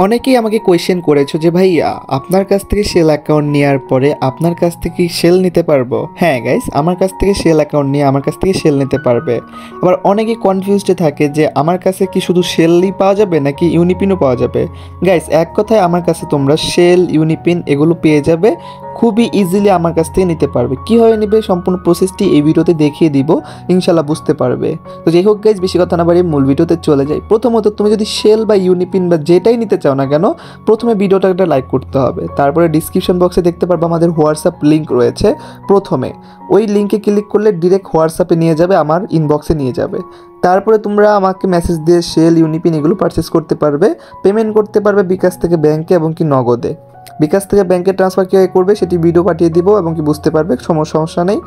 অনেকেই আমাকে কোয়েশ্চেন করেছো যে ভাই আপনার কাছ থেকে সেল অ্যাকাউন্ট নেওয়ার পরে আপনার কাছ থেকে সেল নিতে পারবো? হ্যাঁ গাইস, আমার কাছ থেকে সেল অ্যাকাউন্ট নিয়ে আমার কাছ থেকে সেল নিতে পারবে। আবার অনেকেই কনফিউজডে থাকে যে আমার কাছে কি শুধু সেলই পাওয়া যাবে নাকি ইউনিপিনও পাওয়া যাবে। গাইস, এক কথায় আমার কাছে তোমরা সেল, ইউনিপিন এগুলো পেয়ে যাবে, খুবই ইজিলি আমার কাছ থেকে নিতে পারবে। কীভাবে নেবে সম্পূর্ণ প্রসেসটি এই ভিডিওতে দেখিয়ে দিব, ইনশাল্লাহ বুঝতে পারবে। তো যাই হোক গাইস, বেশি কথা না বাড়িয়ে মূল ভিডিওতে চলে যাই। প্রথমত তুমি যদি সেল বা ইউনিপিন বা যেটাই নিতে চাও না কেন, প্রথমে ভিডিওটা একটা লাইক করতে হবে। তারপরে ডিসক্রিপশন বক্সে দেখতে পারবে আমাদের হোয়াটসঅ্যাপ লিঙ্ক রয়েছে। প্রথমে ওই লিঙ্কে ক্লিক করলে ডিরেক্ট হোয়াটসঅ্যাপে নিয়ে যাবে, আমার ইনবক্সে নিয়ে যাবে। তারপরে তোমরা আমাকে মেসেজ দিয়ে সেল, ইউনিপিন এগুলো পারচেস করতে পারবে। পেমেন্ট করতে পারবে বিকাশ থেকে ব্যাংকে এবং কি নগদে। বিকাশ থেকে ব্যাংকে ট্রান্সফার কীভাবে করবে সেটি ভিডিও পাঠিয়ে দিব এবং কি বুঝতে পারবে, সমস্যা নেই।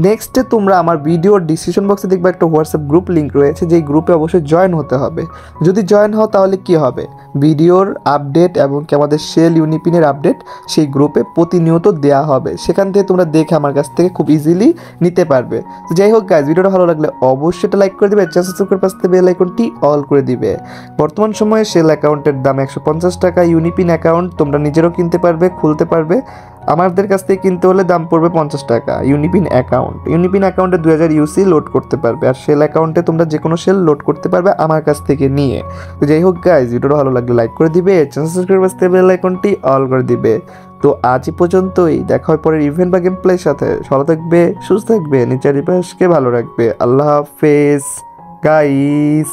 নেক্সটে তোমরা আমার ভিডিওর ডিসক্রিপশন বক্সে দেখবে একটা হোয়াটসঅ্যাপ গ্রুপ লিঙ্ক রয়েছে, যেই গ্রুপে অবশ্যই জয়েন হতে হবে। যদি জয়েন হও তাহলে কি হবে, ভিডিওর আপডেট এবং কি আমাদের সেল, ইউনিপিনের আপডেট সেই গ্রুপে প্রতিনিয়ত দেওয়া হবে। সেখান থেকে তোমরা দেখে আমার কাছ থেকে খুব ইজিলি নিতে পারবে। তো যাই হোক গাইজ, ভিডিওটা ভালো লাগলে অবশ্যই এটা লাইক করে দিবে, চ্যানেল সাবস্ক্রাইব করে পাশে থাকা বেল আইকনটি অল করে দিবে। বর্তমান সময়ে সেল অ্যাকাউন্টের দাম 150 টাকা, ইউনিপিন অ্যাকাউন্ট তোমরা নিজেরও কিনতে পারবে, খুলতে পারবে। আমাদের কাছ থেকে কিনতে হলে দাম পড়বে 50 টাকা। ইউনিপিন অ্যাকাউন্টে 2000 ইউসি লোড করতে পারবে, আর সেল অ্যাকাউন্টে তোমরা যে কোনো সেল লোড করতে পারবে আমার কাছ থেকে নিয়ে। তো যাই হোক গাইজ, ভিডিওটা ভালো লাগলে লাইক করে দিবে, চ্যানেল সাবস্ক্রাইব করে বেল আইকনটি অল করে দিবে। তো আজ পর্যন্তই, দেখা হয় পরের ইভেন্ট বা গেম প্লের সাথে। ভালো থাকবে, সুস্থ থাকবে, নিচের রিপাশকে ভালো রাখবে। আল্লাহ হাফেজ গাইস।